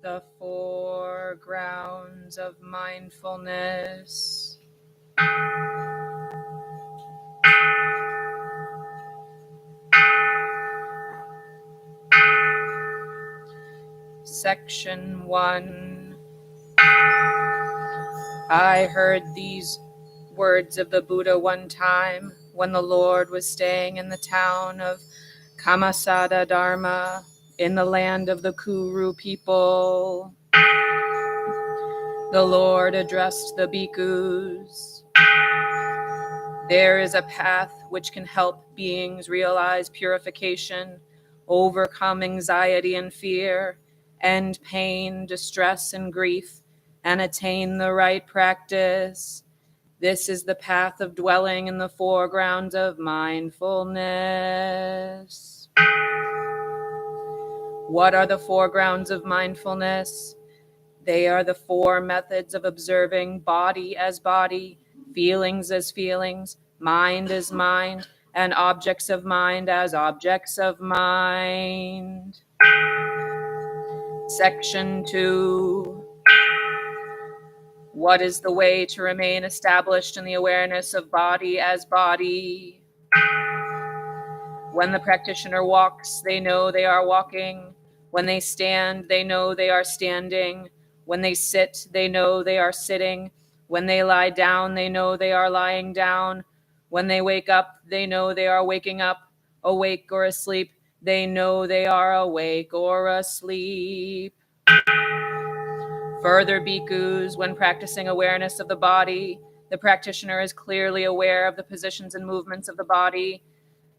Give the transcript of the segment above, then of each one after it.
The four grounds of mindfulness. Section 1. I heard these words of the Buddha one time when the Lord was staying in the town of Kamasada Dharma in the land of the Kuru people. The Lord addressed the bhikkhus. There is a path which can help beings realize purification, overcome anxiety and fear, end pain, distress, and grief, and attain the right practice. This is the path of dwelling in the foreground of mindfulness. What are the foregrounds of mindfulness? They are the four methods of observing body as body, feelings as feelings, mind as mind, and objects of mind as objects of mind. Section 2. What is the way to remain established in the awareness of body as body? When the practitioner walks, they know they are walking. When they stand, they know they are standing. When they sit, they know they are sitting. When they lie down, they know they are lying down. When they wake up, they know they are waking up. Awake or asleep, they know they are awake or asleep. Further, bhikkhus, when practicing awareness of the body, the practitioner is clearly aware of the positions and movements of the body,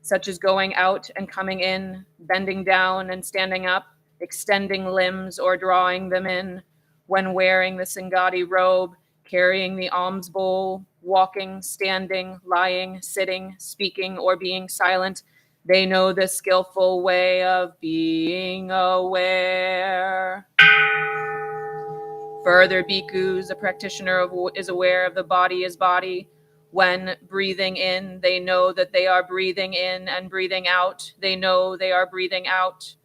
such as going out and coming in, bending down and standing up, extending limbs or drawing them in, when wearing the Sangati robe, carrying the alms bowl, walking, standing, lying, sitting, speaking, or being silent. They know the skillful way of being aware. Further, bhikkhus, a practitioner is aware of the body as body. When breathing in, they know that they are breathing in, and breathing out, they know they are breathing out.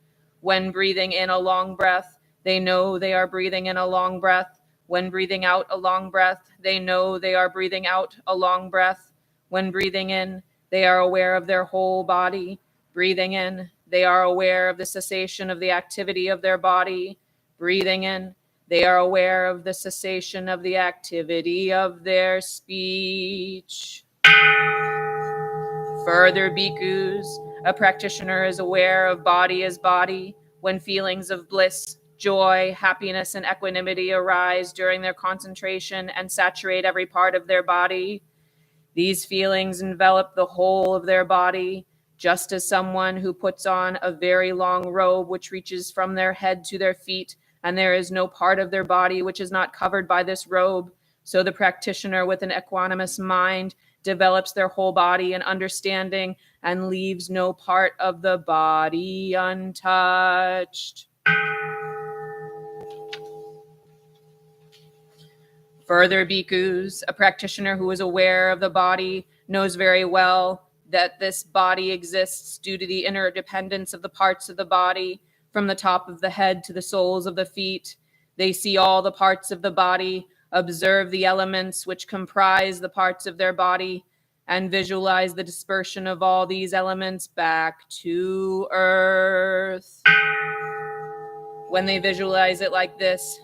When breathing in a long breath, they know they are breathing in a long breath. When breathing out a long breath, they know they are breathing out a long breath. When breathing in, they are aware of their whole body. Breathing in, they are aware of the cessation of the activity of their body. Breathing in, they are aware of the cessation of the activity of their speech. Further, bhikkhus, a practitioner is aware of body as body when feelings of bliss, joy, happiness, and equanimity arise during their concentration and saturate every part of their body. These feelings envelop the whole of their body, just as someone who puts on a very long robe which reaches from their head to their feet, and there is no part of their body which is not covered by this robe. So the practitioner with an equanimous mind develops their whole body in understanding and leaves no part of the body untouched. Further, bhikkhus, a practitioner who is aware of the body knows very well that this body exists due to the interdependence of the parts of the body, from the top of the head to the soles of the feet. They see all the parts of the body, observe the elements which comprise the parts of their body, and visualize the dispersion of all these elements back to earth. When they visualize it like this,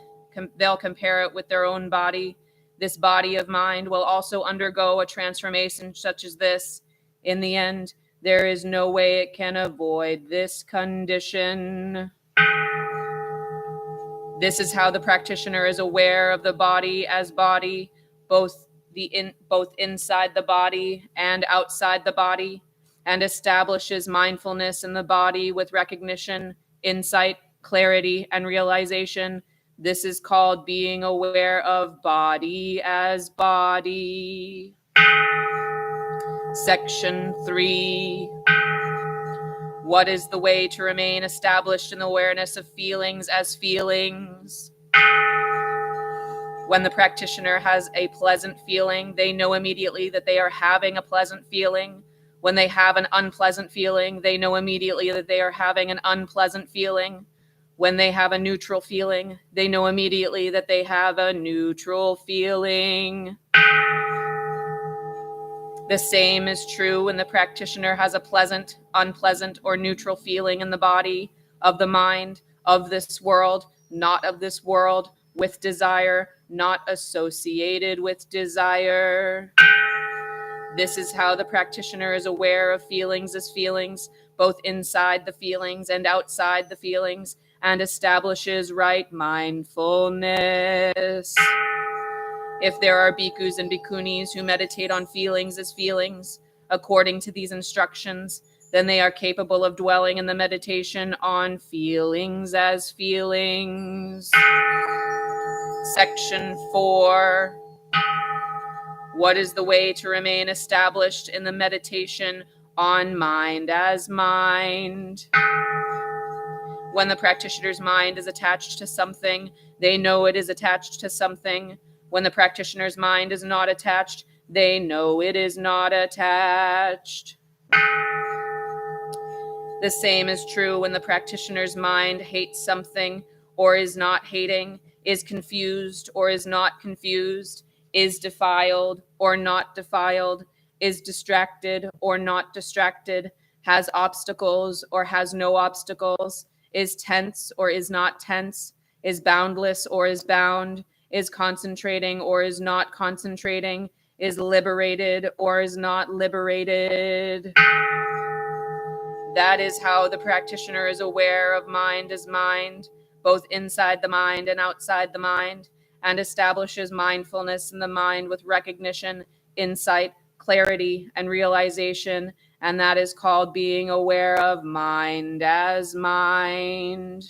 they'll compare it with their own body. This body of mind will also undergo a transformation such as this. In the end, there is no way it can avoid this condition. This is how the practitioner is aware of the body as body, both inside the body and outside the body, and establishes mindfulness in the body with recognition, insight, clarity, and realization. This is called being aware of body as body. Section 3. What is the way to remain established in the awareness of feelings as feelings? When the practitioner has a pleasant feeling, they know immediately that they are having a pleasant feeling. When they have an unpleasant feeling, they know immediately that they are having an unpleasant feeling. When they have a neutral feeling, they know immediately that they have a neutral feeling. The same is true when the practitioner has a pleasant, unpleasant, or neutral feeling in the body, of the mind, of this world, not of this world, with desire, not associated with desire. This is how the practitioner is aware of feelings as feelings, both inside the feelings and outside the feelings, and establishes right mindfulness. If there are bhikkhus and bhikkhunis who meditate on feelings as feelings, according to these instructions, then they are capable of dwelling in the meditation on feelings as feelings. Section 4. What is the way to remain established in the meditation on mind as mind? When the practitioner's mind is attached to something, they know it is attached to something. When the practitioner's mind is not attached, they know it is not attached. The same is true when the practitioner's mind hates something or is not hating, is confused or is not confused, is defiled or not defiled, is distracted or not distracted, has obstacles or has no obstacles, is tense or is not tense, is boundless or is bound, is concentrating or is not concentrating, is liberated or is not liberated. That is how the practitioner is aware of mind as mind, both inside the mind and outside the mind, and establishes mindfulness in the mind with recognition, insight, clarity, and realization, and that is called being aware of mind as mind.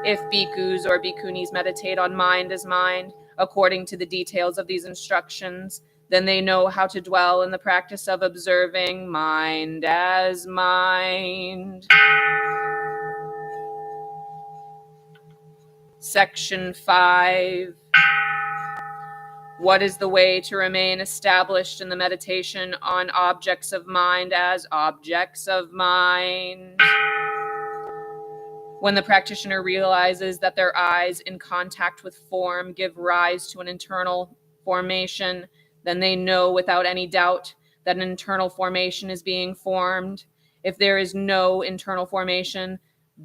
If bhikkhus or bhikkhunis meditate on mind as mind, according to the details of these instructions, then they know how to dwell in the practice of observing mind as mind. Section 5. What is the way to remain established in the meditation on objects of mind as objects of mind? When the practitioner realizes that their eyes in contact with form give rise to an internal formation, then they know without any doubt that an internal formation is being formed. If there is no internal formation,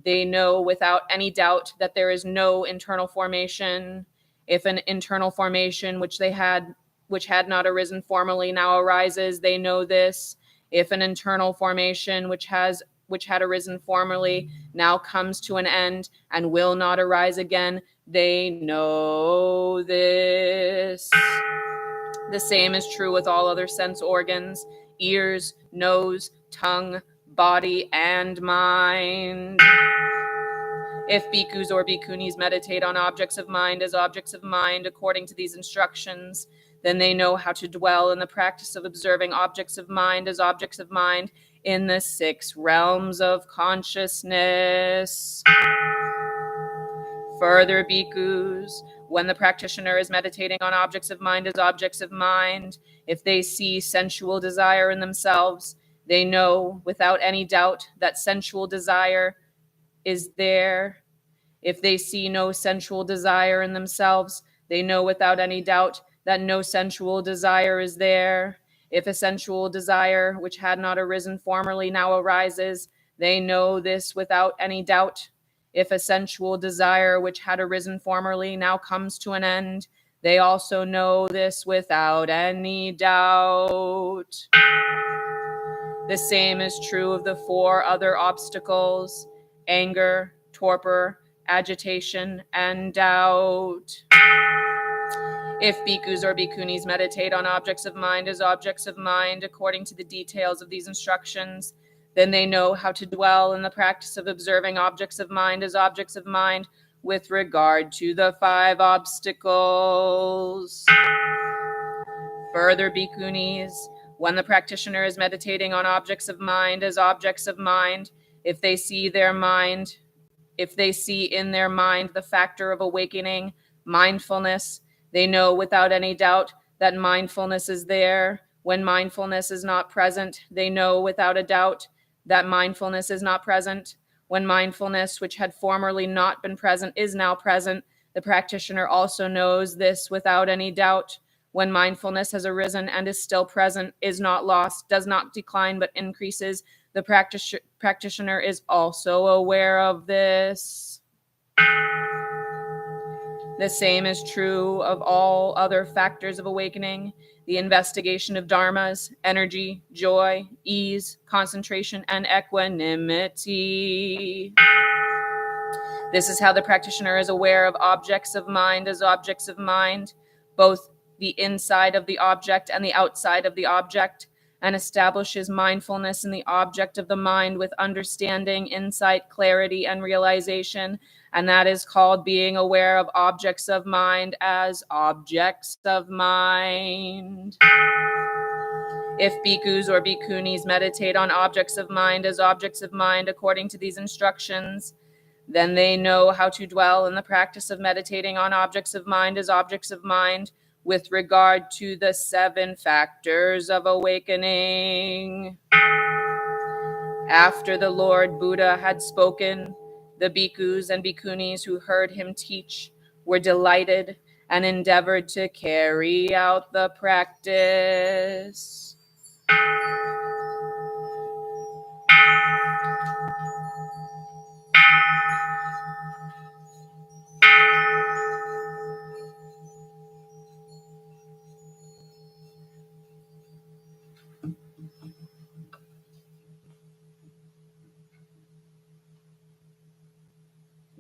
they know without any doubt that there is no internal formation. If an internal formation which had not arisen formally now arises, they know this. If an internal formation which had arisen formerly now comes to an end and will not arise again, they know this. The same is true with all other sense organs, ears, nose, tongue, body, and mind. If bhikkhus or bhikkhunis meditate on objects of mind as objects of mind according to these instructions, then they know how to dwell in the practice of observing objects of mind as objects of mind in the 6 realms of consciousness. Further, bhikkhus, when the practitioner is meditating on objects of mind as objects of mind, if they see sensual desire in themselves, they know without any doubt that sensual desire is there. If they see no sensual desire in themselves, they know without any doubt that no sensual desire is there. If a sensual desire which had not arisen formerly now arises, they know this without any doubt. If a sensual desire which had arisen formerly now comes to an end, they also know this without any doubt. The same is true of the 4 other obstacles: anger, torpor, agitation, and doubt. If bhikkhus or bhikkhunis meditate on objects of mind as objects of mind according to the details of these instructions, then they know how to dwell in the practice of observing objects of mind as objects of mind with regard to the 5 obstacles. Further, bhikkhunis, when the practitioner is meditating on objects of mind as objects of mind, if they see in their mind the factor of awakening, mindfulness, they know without any doubt that mindfulness is there. When mindfulness is not present, they know without a doubt that mindfulness is not present. When mindfulness, which had formerly not been present, is now present, the practitioner also knows this without any doubt. When mindfulness has arisen and is still present, is not lost, does not decline, but increases, the practitioner is also aware of this. The same is true of all other factors of awakening. The investigation of dharmas, energy, joy, ease, concentration, and equanimity. This is how the practitioner is aware of objects of mind as objects of mind, both the inside of the object and the outside of the object, and establishes mindfulness in the object of the mind with understanding, insight, clarity, and realization. And that is called being aware of objects of mind as objects of mind. If bhikkhus or bhikkhunis meditate on objects of mind as objects of mind according to these instructions, then they know how to dwell in the practice of meditating on objects of mind as objects of mind with regard to the 7 factors of awakening. After the Lord Buddha had spoken, the bhikkhus and bhikkhunis who heard him teach were delighted and endeavored to carry out the practice.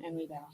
And we bow.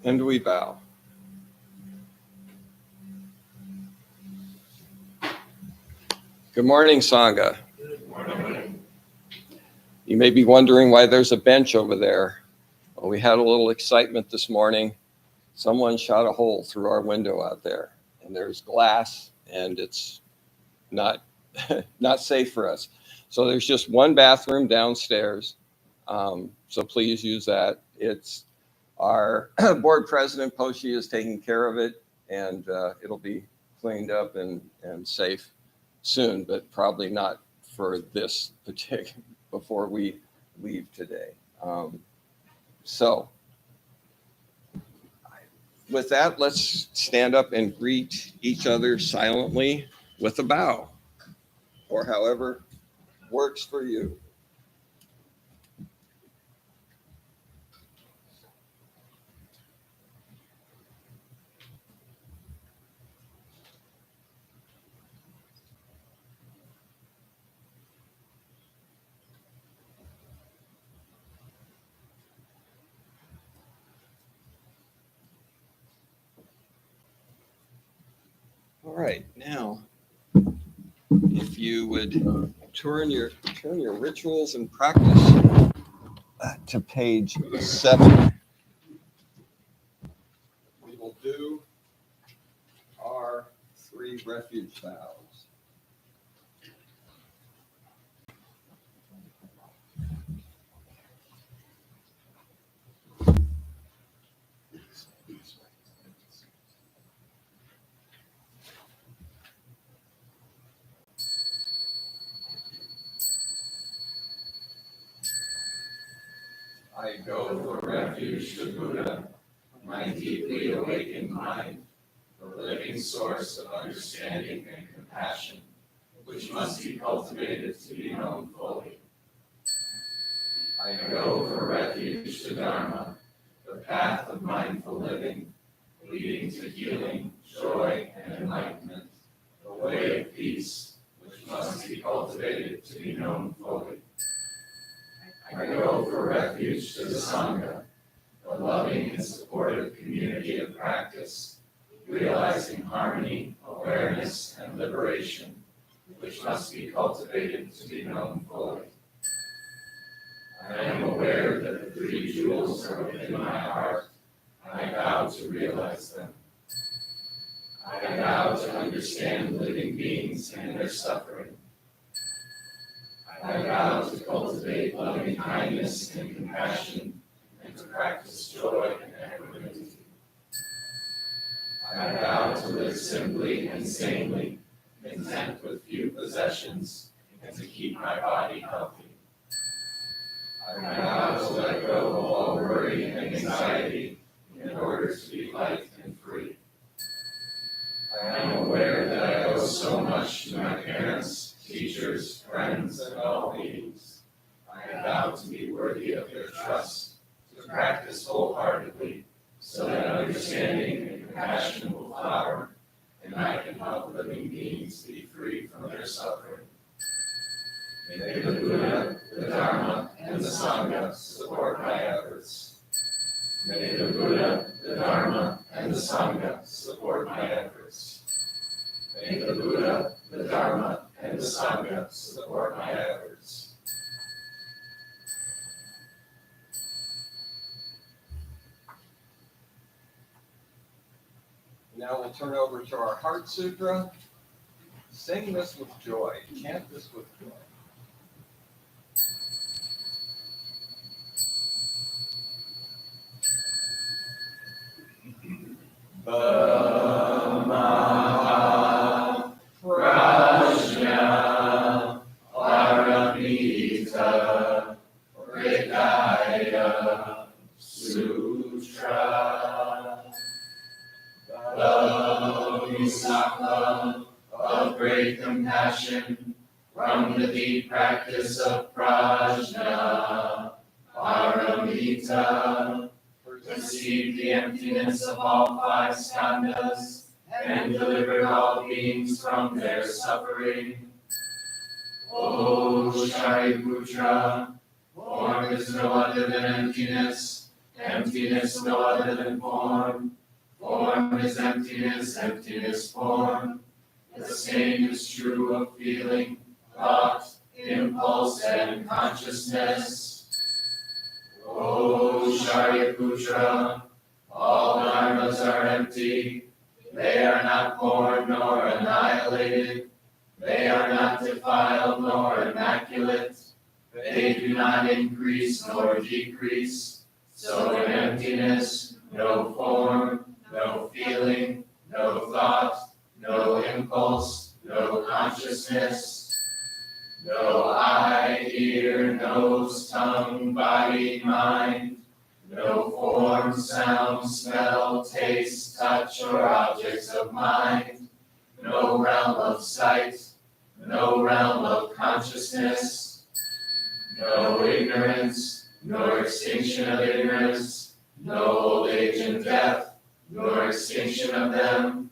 And we bow. Good morning, Sangha. Good morning. You may be wondering why there's a bench over there. Well, we had a little excitement this morning. Someone shot a hole through our window out there, and there's glass, and it's not not safe for us. So there's just one bathroom downstairs. So please use that. It's our board president, Poshi, is taking care of it, and it'll be cleaned up and safe soon, but probably not for this particular, before we leave today. So with that, let's stand up and greet each other silently with a bow, or however works for you. All right, now, if you would turn your rituals and practice to page 7, we will do our 3 refuge vows. I go for refuge to Buddha, my deeply awakened mind, the living source of understanding and compassion, which must be cultivated to be known fully. I go for refuge to Dharma, the path of mindful living, leading to healing, joy, and enlightenment, the way of peace, which must be cultivated to be known fully. I go for refuge to the Sangha, the loving and supportive community of practice, realizing harmony, awareness, and liberation, which must be cultivated to be known fully. I am aware that the 3 jewels are within my heart. I vow to realize them. I vow to understand living beings and their suffering. I vow to cultivate loving kindness and compassion, and to practice joy and equanimity. I vow to live simply and sanely, content with few possessions, and to keep my body healthy. I vow to let go of all worry and anxiety in order to be light and free. I am aware that I owe so much to my parents, teachers, friends, and all beings. I vow to be worthy of their trust, to practice wholeheartedly, so that understanding and compassion will flower, and I can help living beings be free from their suffering. May the Buddha, the Dharma, and the Sangha support my efforts. May the Buddha, the Dharma, and the Sangha support my efforts. May the Buddha, the Dharma, and the Sangha support my efforts. Now we'll turn over to our Heart Sutra. Sing this with joy. Chant this with joy. Maha Prajna Paramita Hridaya Sutra. Bodhisattva of great compassion, from the deep practice of prajna, paramita, perceived the emptiness of all five skandhas, and delivered all beings from their suffering. O Shariputra, form is no other than emptiness, emptiness no other than form. Form is emptiness, emptiness form. The same is true of feeling, thought, impulse, and consciousness. O Shariputra, all dharmas are empty. They are not born nor annihilated. They are not defiled nor immaculate. They do not increase nor decrease. So in emptiness, no form, no feeling, no thought, no impulse, no consciousness, no eye, ear, nose, tongue, body, mind, no form, sound, smell, taste, touch, or objects of mind, no realm of sight, no realm of consciousness, no ignorance, nor extinction of ignorance, no old age and death, nor extinction of them,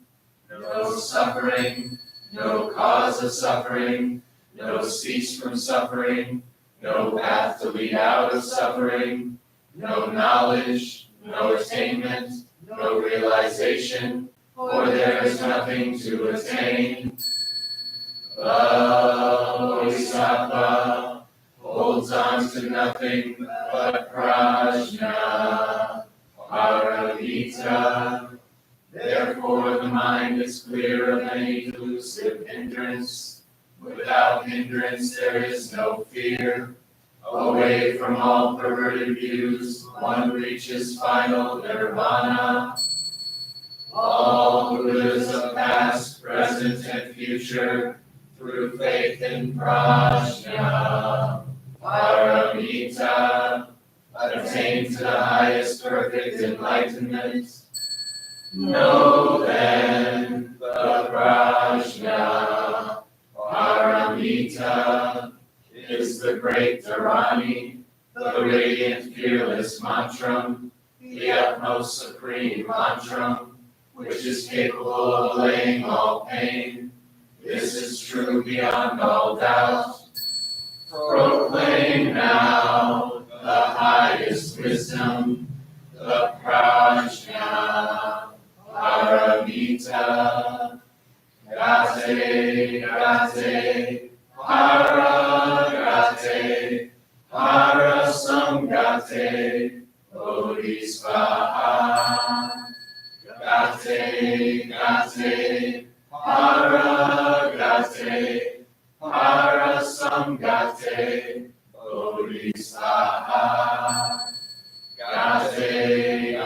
no suffering, no cause of suffering, no cease from suffering, no path to lead out of suffering, no knowledge, no attainment, no realization, for there is nothing to attain. Bodhisattva holds on to nothing but prajna, paramita. Therefore the mind is clear of any delusive hindrance. Without hindrance there is no fear. Away from all perverted views, one reaches final nirvana. All Buddhas of past, present, and future, through faith in prajna, paramita, attain to the highest perfect enlightenment. Know then the prajna, paramita, is the great Dharani, the radiant fearless mantram, the utmost supreme mantram, which is capable of allaying all pain. This is true beyond all doubt. Proclaim now the highest wisdom, the prajna, paramita. Gate, gate, para gate, para samgate, bodhisvaha. Gate, gate, para gate, para samgate, bodhisvaha. Gate,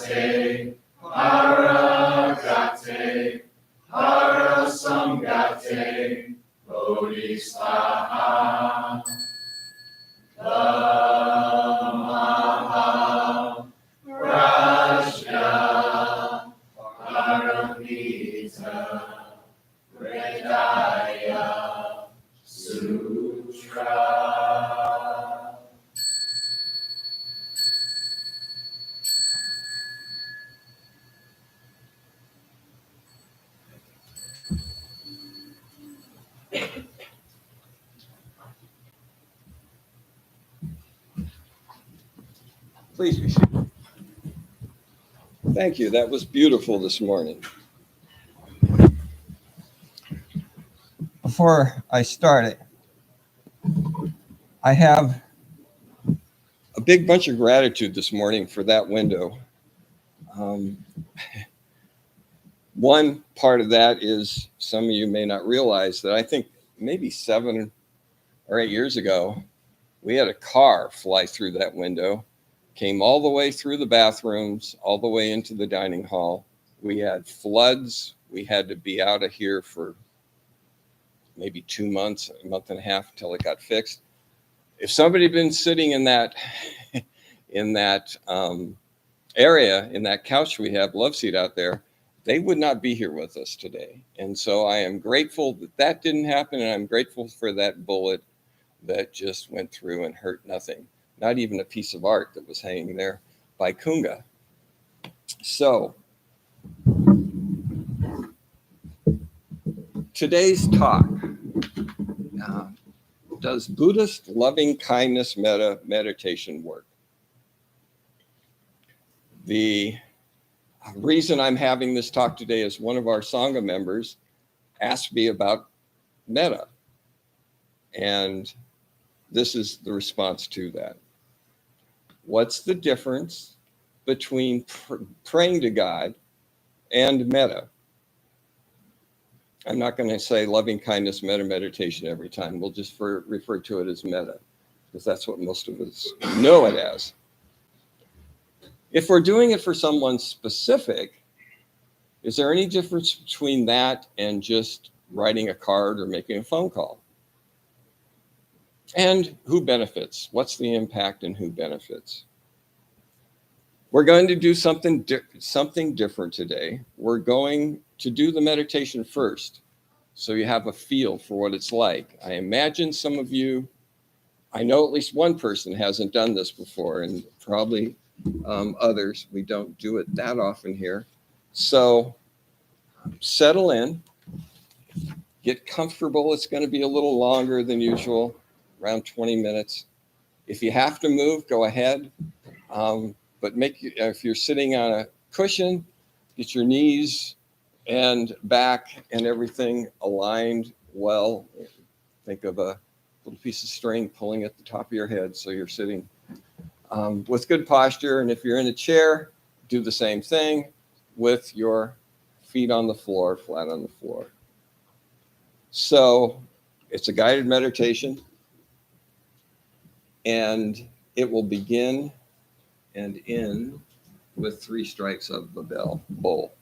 gate, para gate, para samgate, bodhisvaha. Dhamma prajna paramita Hridaya Sutra. Please be seated. Thank you. That was beautiful this morning. Before I start it, I have a big bunch of gratitude this morning for that window. One part of that is some of you may not realize that I think maybe 7 or 8 years ago, we had a car fly through that window. Came all the way through the bathrooms, all the way into the dining hall. We had floods. We had to be out of here for maybe 2 months, a month and a half until it got fixed. If somebody had been sitting in that area, in that couch we have, love seat out there, they would not be here with us today. And so I am grateful that that didn't happen, and I'm grateful for that bullet that just went through and hurt nothing, not even a piece of art that was hanging there by Kunga. So today's talk, does Buddhist loving kindness metta meditation work? The reason I'm having this talk today is one of our Sangha members asked me about metta. And this is the response to that. What's the difference between praying to God and metta? I'm not going to say loving kindness metta meditation every time. We'll just refer to it as metta, because that's what most of us know it as. If we're doing it for someone specific, is there any difference between that and just writing a card or making a phone call? And who benefits? What's the impact and who benefits? We're going to do something different today. We're going to do the meditation first, so you have a feel for what it's like. I imagine some of you, I know at least one person hasn't done this before, and probably others. We don't do it that often here. So settle in, get comfortable. It's going to be a little longer than usual, around 20 minutes. If you have to move, go ahead. But if you're sitting on a cushion, get your knees and back and everything aligned well. Think of a little piece of string pulling at the top of your head, so you're sitting with good posture. And if you're in a chair, do the same thing with your feet on the floor, flat on the floor. So it's a guided meditation, and it will begin and end with 3 strikes of the bowl.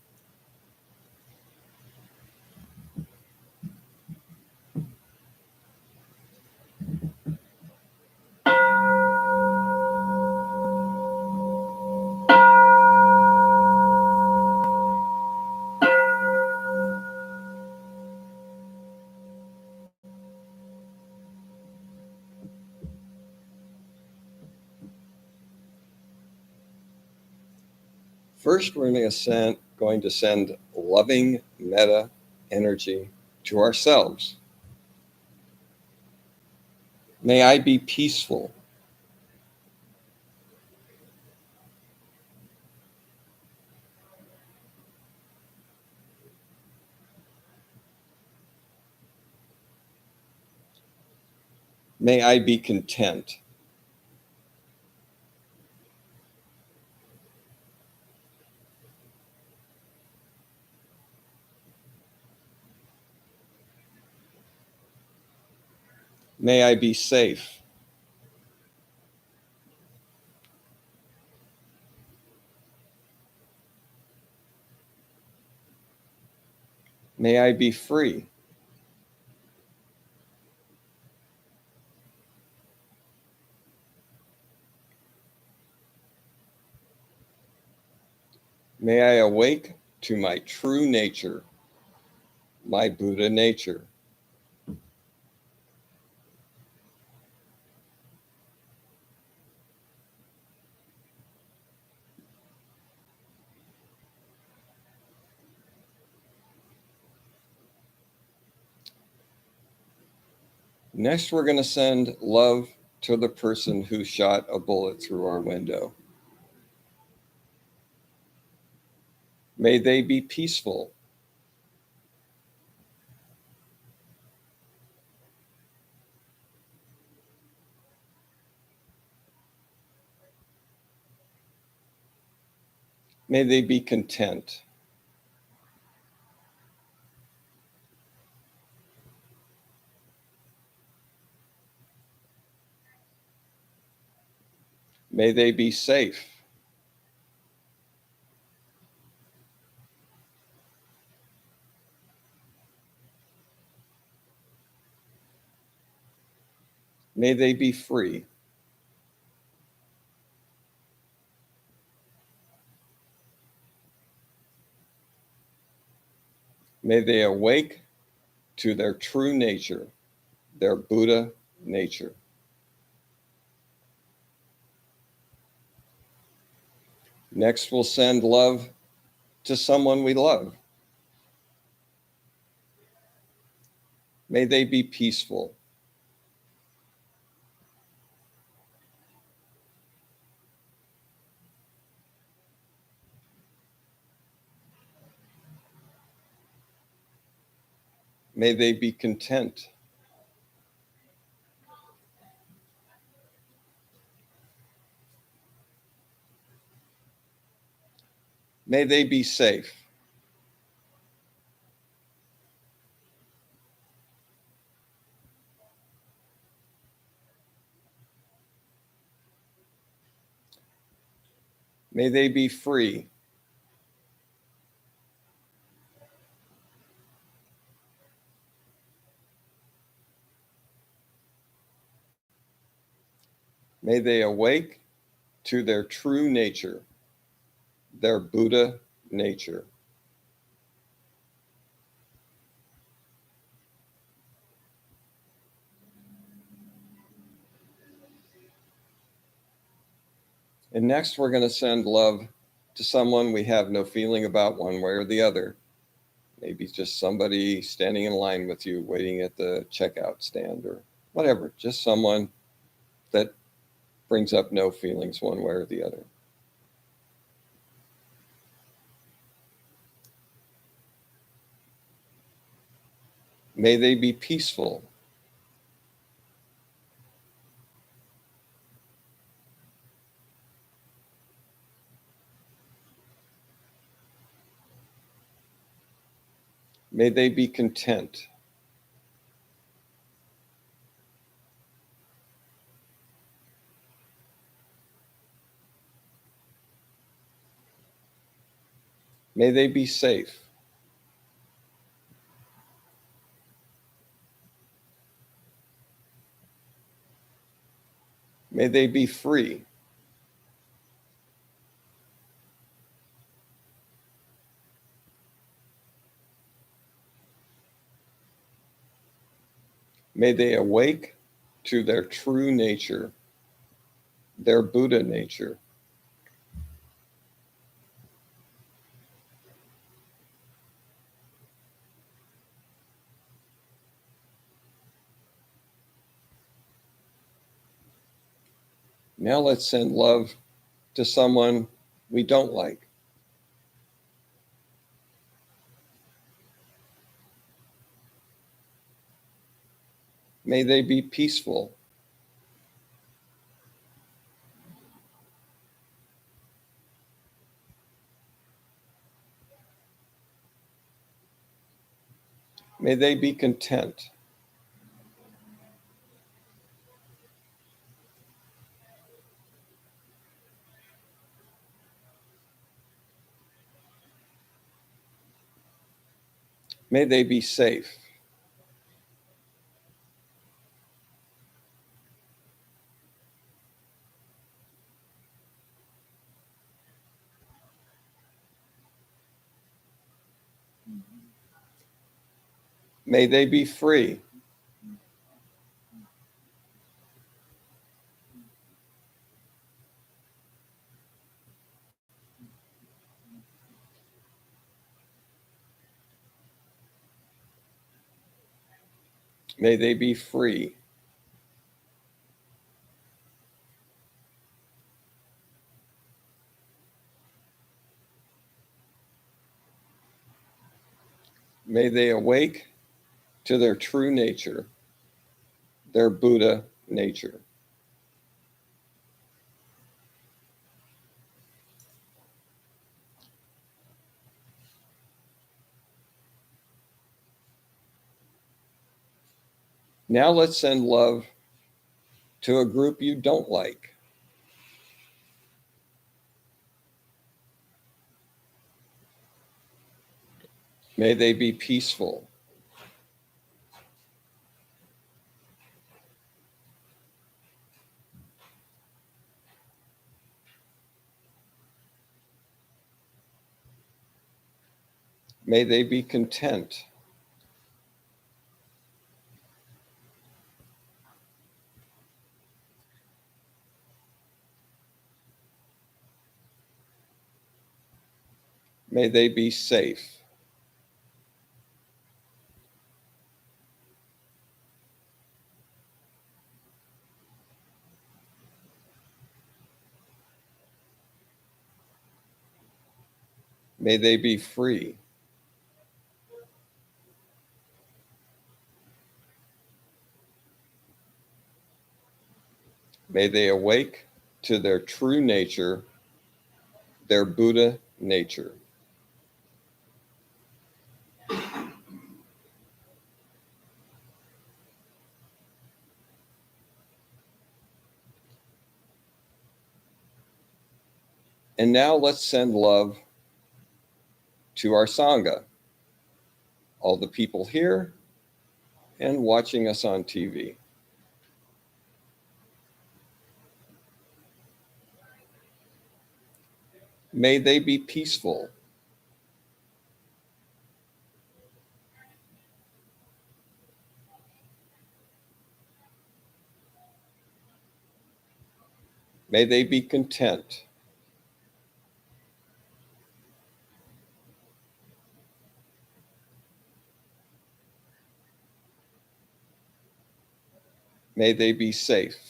First, we're going to send loving metta energy to ourselves. May I be peaceful. May I be content. May I be safe. May I be free. May I awake to my true nature, my Buddha nature. Next, we're going to send love to the person who shot a bullet through our window. May they be peaceful. May they be content. May they be safe. May they be free. May they awake to their true nature, their Buddha nature. Next, we'll send love to someone we love. May they be peaceful. May they be content. May they be safe. May they be free. May they awake to their true nature, their Buddha nature. And next, we're going to send love to someone we have no feeling about one way or the other. Maybe just somebody standing in line with you, waiting at the checkout stand or whatever. Just someone that brings up no feelings one way or the other. May they be peaceful. May they be content. May they be safe. May they be free. May they awake to their true nature, their Buddha nature. Now let's send love to someone we don't like. May they be peaceful. May they be content. May they be safe. May they be free. May they be free. May they awake to their true nature, their Buddha nature. Now let's send love to a group you don't like. May they be peaceful. May they be content. May they be safe. May they be free. May they awake to their true nature, their Buddha nature. And now let's send love to our Sangha, all the people here and watching us on TV. May they be peaceful. May they be content. May they be safe.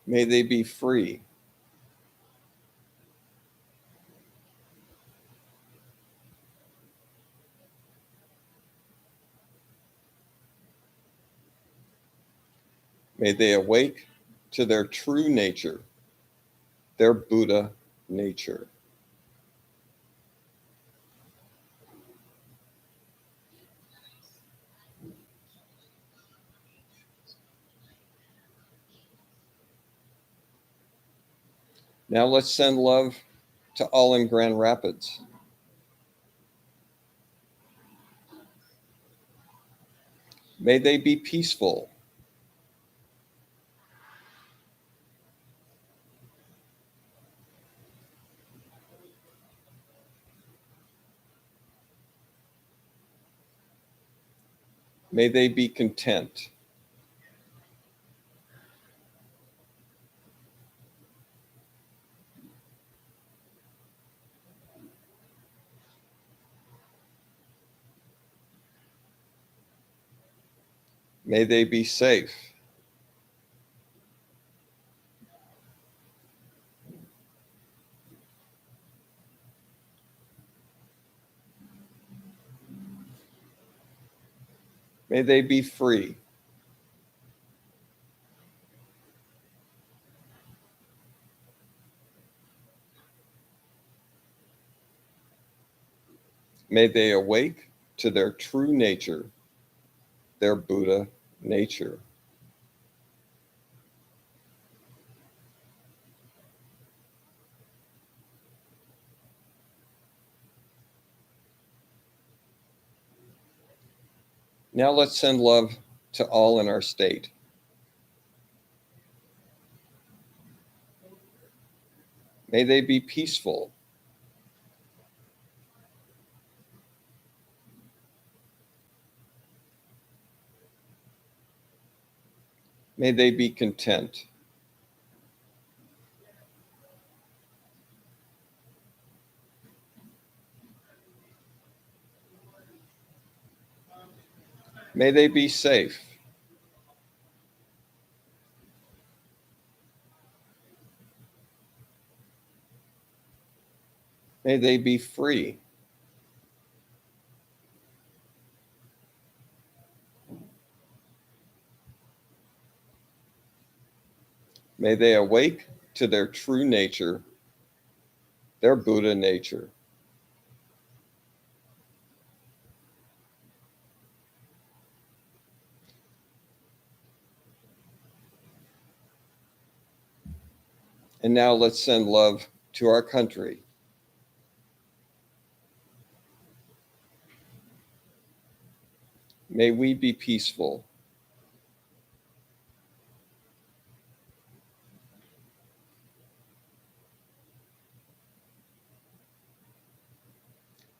May they be free. May they awake to their true nature, their Buddha nature. Now let's send love to all in Grand Rapids. May they be peaceful. May they be content. May they be safe. May they be free. May they awake to their true nature, their Buddha nature. Now let's send love to all in our state. May they be peaceful. May they be content. May they be safe. May they be free. May they awake to their true nature, their Buddha nature. And now let's send love to our country. May we be peaceful.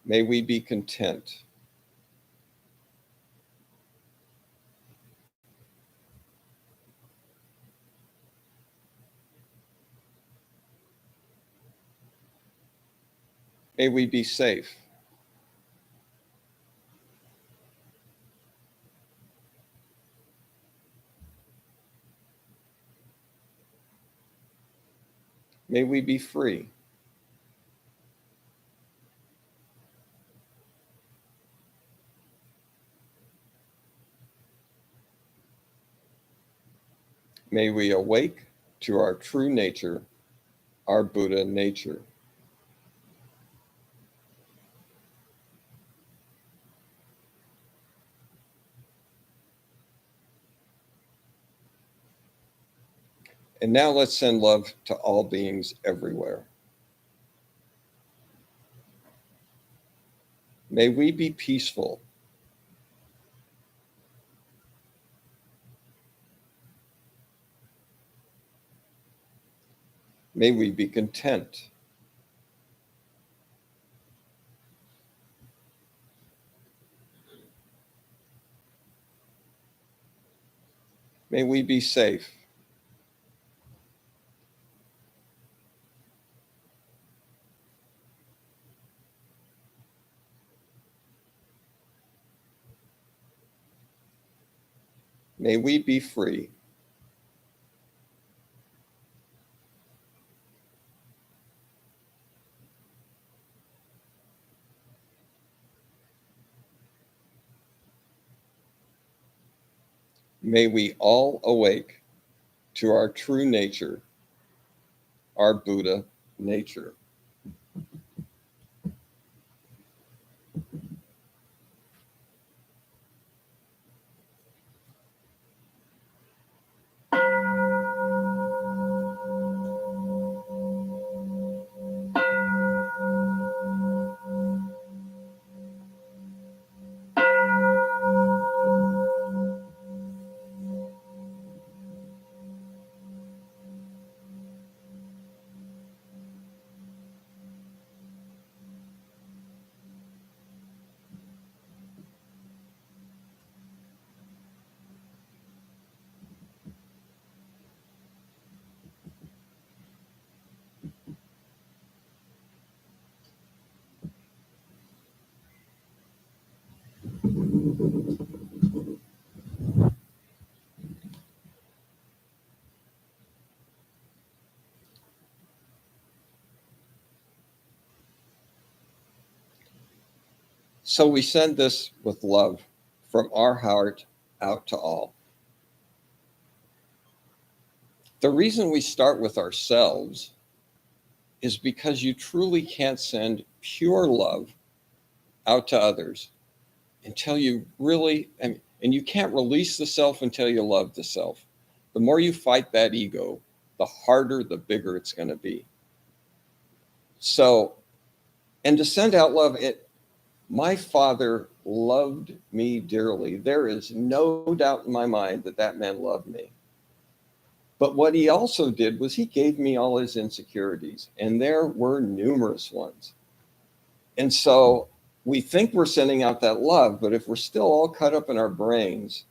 May we be content. May we be safe. May we be free. May we awake to our true nature, our Buddha nature. And now let's send love to all beings everywhere. May we be peaceful. May we be content. May we be safe. May we be free. May we all awake to our true nature, our Buddha nature. So we send this with love from our heart out to all. The reason we start with ourselves is because you truly can't send pure love out to others until you really, and you can't release the self until you love the self. The more you fight that ego, the harder, the bigger it's going to be. So, and to send out love, my father loved me dearly. There is no doubt in my mind that that man loved me. But what he also did was he gave me all his insecurities, and there were numerous ones. And so we think we're sending out that love, but if we're still all cut up in our brains,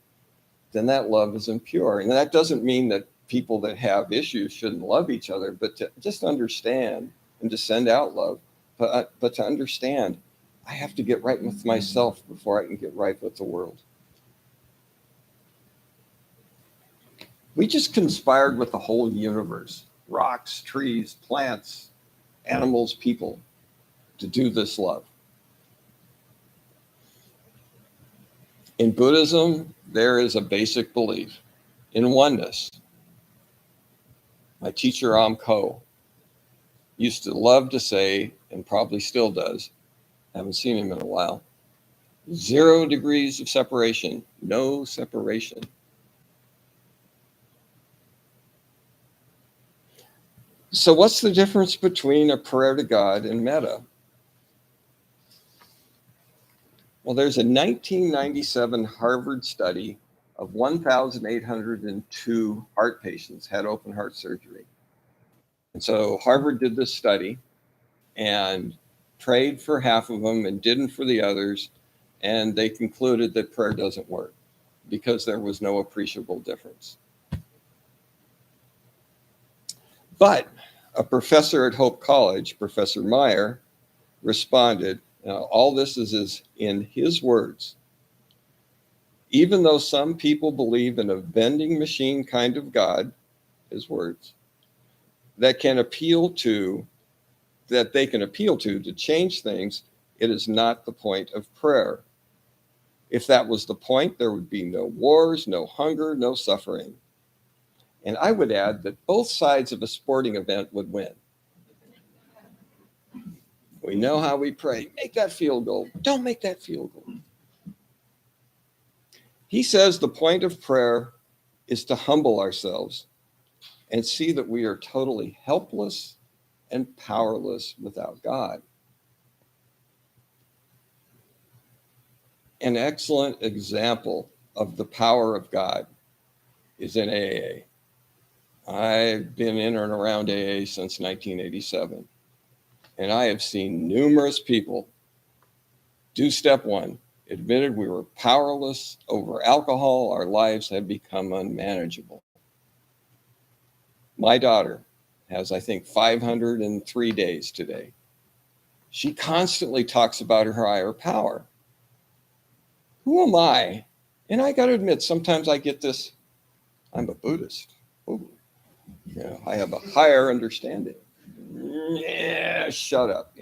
then that love is impure. And that doesn't mean that people that have issues shouldn't love each other, but to just understand and to send out love, but to understand, I have to get right with myself before I can get right with the world. We just conspired with the whole universe, rocks, trees, plants, animals, people, to do this love. In Buddhism, there is a basic belief in oneness. My teacher, Ko, used to love to say, and probably still does, haven't seen him in a while, 0 degrees of separation, no separation. So what's the difference between a prayer to God and metta? Well, there's a 1997 Harvard study of 1,802 heart patients had open heart surgery. And so Harvard did this study, and prayed for half of them and didn't for the others, and they concluded that prayer doesn't work because there was no appreciable difference. But a professor at Hope College, Professor Meyer, responded, now all this is in his words, even though some people believe in a vending machine kind of God, his words, that they can appeal to change things, it is not the point of prayer. If that was the point, there would be no wars, no hunger, no suffering. And I would add that both sides of a sporting event would win. We know how we pray. Make that field goal. Don't make that field goal. He says the point of prayer is to humble ourselves and see that we are totally helpless and powerless without God. An excellent example of the power of God is in AA. I've been in and around AA since 1987, and I have seen numerous people do step one, admitted we were powerless over alcohol, our lives had become unmanageable. My daughter has, I think, 503 days today. She constantly talks about her higher power. Who am I? And I got to admit, sometimes I get this, I'm a Buddhist. Ooh, I have a higher understanding. Yeah, shut up,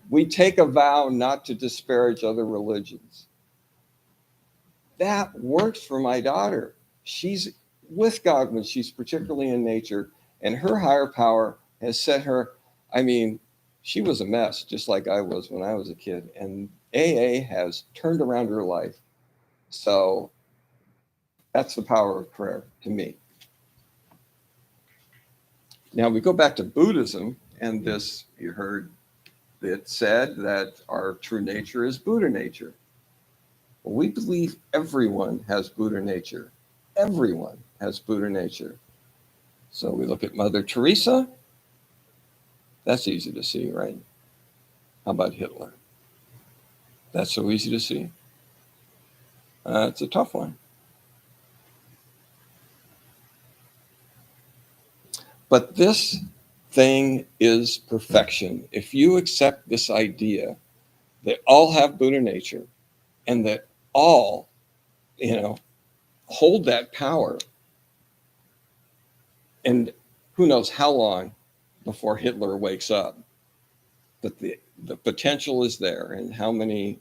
We take a vow not to disparage other religions. That works for my daughter. She's with God when she's particularly in nature, and her higher power has set her, she was a mess, just like I was when I was a kid, and AA has turned around her life. So that's the power of prayer to me. Now we go back to Buddhism, and this, you heard it said that our true nature is Buddha nature. Well, we believe everyone has Buddha nature. Everyone has Buddha nature. So we look at Mother Teresa. That's easy to see, right? How about Hitler? That's so easy to see. It's a tough one. But this thing is perfection. If you accept this idea that all have Buddha nature and that all, hold that power, and who knows how long before Hitler wakes up, but the potential is there, and how many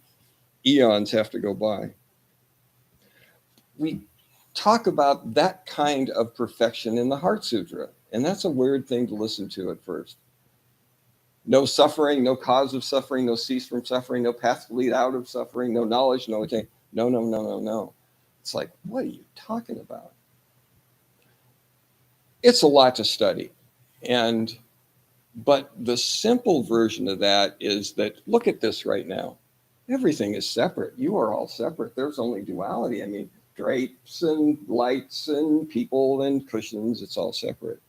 eons have to go by. We talk about that kind of perfection in the Heart Sutra, and that's a weird thing to listen to at first. No suffering, no cause of suffering, no cease from suffering, no path to lead out of suffering, no knowledge, no attain. No. It's like, what are you talking about? It's a lot to study. But the simple version of that is that, look at this right now. Everything is separate. You are all separate. There's only duality. Drapes and lights and people and cushions, it's all separate.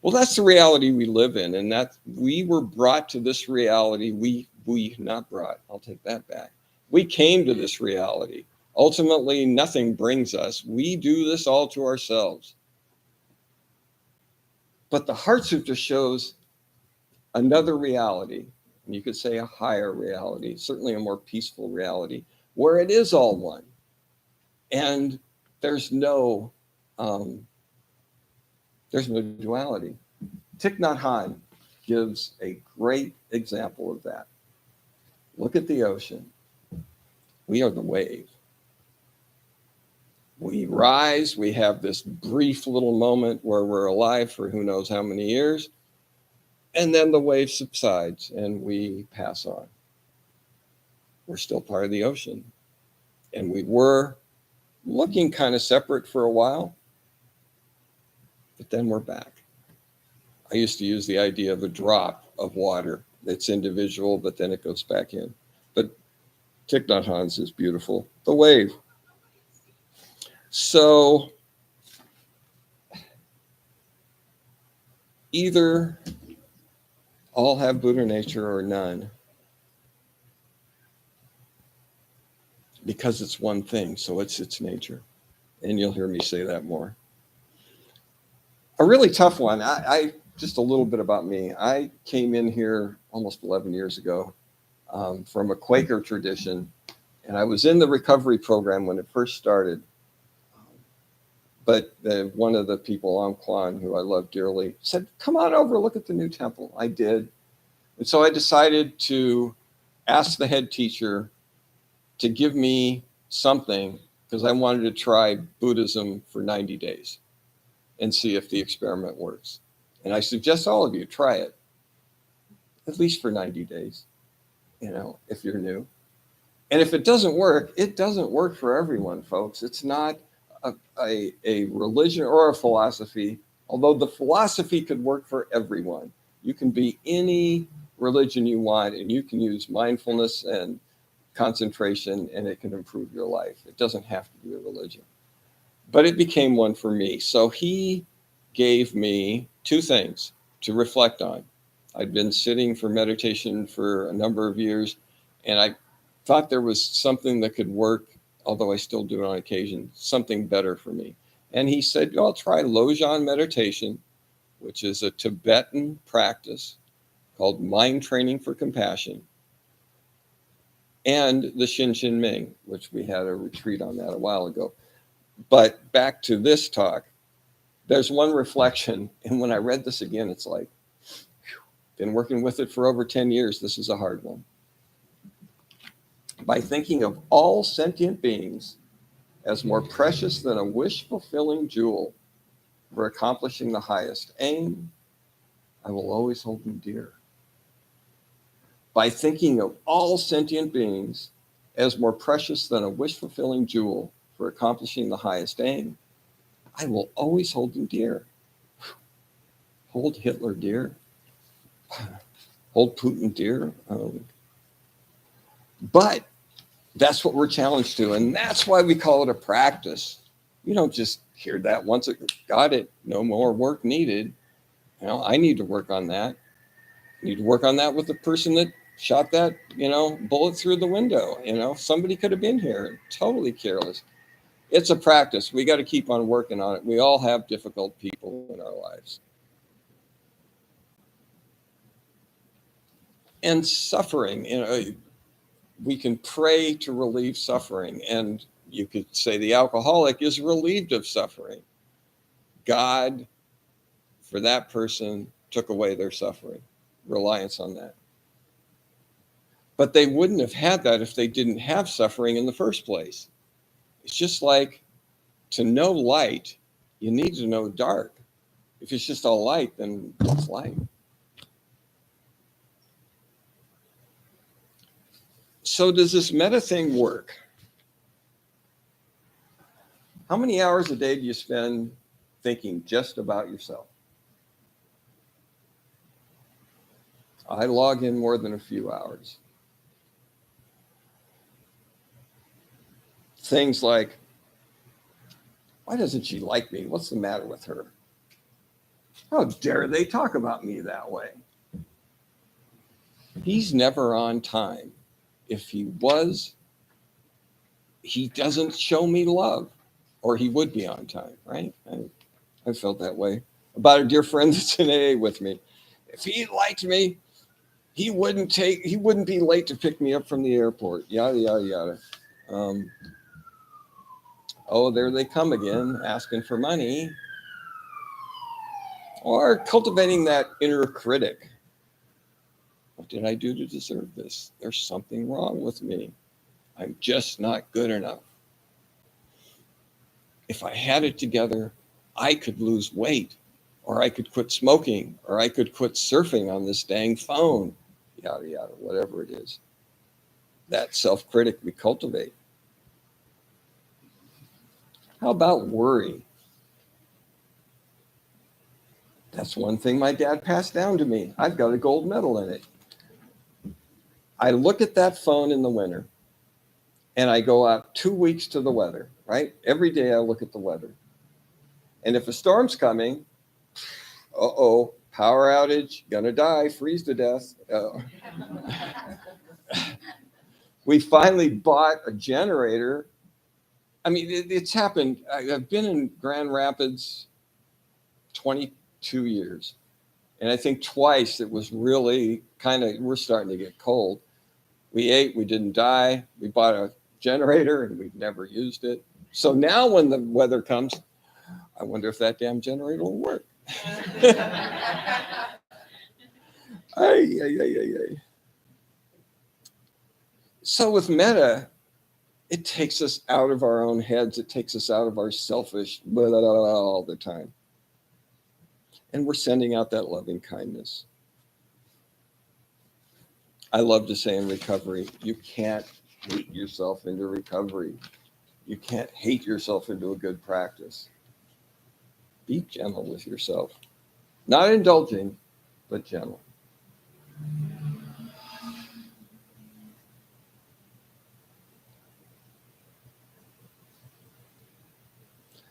Well, that's the reality we live in, and that we were brought to this reality. We not brought, I'll take that back. We came to this reality. Ultimately, nothing brings us. We do this all to ourselves. But the Heart Sutra shows another reality, and you could say a higher reality, certainly a more peaceful reality, where it is all one. And there's no duality. Thich Nhat Hanh gives a great example of that. Look at the ocean. We are the wave. We rise, we have this brief little moment where we're alive for who knows how many years, and then the wave subsides and we pass on. We're still part of the ocean. And we were looking kind of separate for a while, but then we're back. I used to use the idea of a drop of water that's individual, but then it goes back in. But Thich Nhat Hanh's is beautiful. The wave. So either all have Buddha nature or none, because it's one thing, so it's its nature. And you'll hear me say that more. A really tough one. I just a little bit about me. I came in here almost 11 years ago from a Quaker tradition, and I was in the recovery program when it first started. But one of the people, Kwan, who I love dearly, said, "Come on over, look at the new temple." I did. And so I decided to ask the head teacher to give me something, because I wanted to try Buddhism for 90 days and see if the experiment works. And I suggest all of you try it, at least for 90 days, if you're new. And if it doesn't work, it doesn't work for everyone, folks. It's not a religion or a philosophy, although the philosophy could work for everyone. You can be any religion you want, and you can use mindfulness and concentration, and it can improve your life. It doesn't have to be a religion. But it became one for me. So he gave me two things to reflect on. I'd been sitting for meditation for a number of years, and I thought there was something that could work, although I still do it on occasion, something better for me. And he said, "I'll try Lojong meditation," which is a Tibetan practice called mind training for compassion, and the Shin Ming, which we had a retreat on that a while ago. But back to this talk, there's one reflection. And when I read this again, it's like, been working with it for over 10 years. This is a hard one. By thinking of all sentient beings as more precious than a wish-fulfilling jewel for accomplishing the highest aim, I will always hold them dear. By thinking of all sentient beings as more precious than a wish-fulfilling jewel for accomplishing the highest aim, I will always hold them dear. Hold Hitler dear. Hold Putin dear. But that's what we're challenged to, and that's why we call it a practice. You don't just hear that once, got it, no more work needed. I need to work on that. I need to work on that with the person that shot that, bullet through the window. Somebody could have been here, totally careless. It's a practice. We got to keep on working on it. We all have difficult people in our lives. And suffering, we can pray to relieve suffering. And you could say the alcoholic is relieved of suffering. God, for that person, took away their suffering. Reliance on that. But they wouldn't have had that if they didn't have suffering in the first place. It's just like, to know light, you need to know dark. If it's just all light, then what's light? So does this metta thing work? How many hours a day do you spend thinking just about yourself? I log in more than a few hours. Things like, why doesn't she like me? What's the matter with her? How dare they talk about me that way? He's never on time. If he was, he doesn't show me love, or he would be on time, right? I felt that way about a dear friend that's in AA with me. If he liked me, he wouldn't be late to pick me up from the airport, yada, yada, yada. Oh, there they come again, asking for money. Or cultivating that inner critic. What did I do to deserve this? There's something wrong with me. I'm just not good enough. If I had it together, I could lose weight, or I could quit smoking, or I could quit surfing on this dang phone, yada, yada, whatever it is. That self-critic we cultivate. How about worry? That's one thing my dad passed down to me. I've got a gold medal in it. I look at that phone in the winter, and I go out 2 weeks to the weather, right? Every day I look at the weather. And if a storm's coming, power outage, gonna die, freeze to death. We finally bought a generator. I mean, it's happened. I've been in Grand Rapids 22 years. And I think twice it was really we're starting to get cold. We ate, we didn't die. We bought a generator and we've never used it. So now when the weather comes, I wonder if that damn generator will work. So with Metta, it takes us out of our own heads. It takes us out of our selfish blah, blah, blah, all the time. And we're sending out that loving kindness. I love to say in recovery, you can't hate yourself into recovery. You can't hate yourself into a good practice. Be gentle with yourself. Not indulging, but gentle.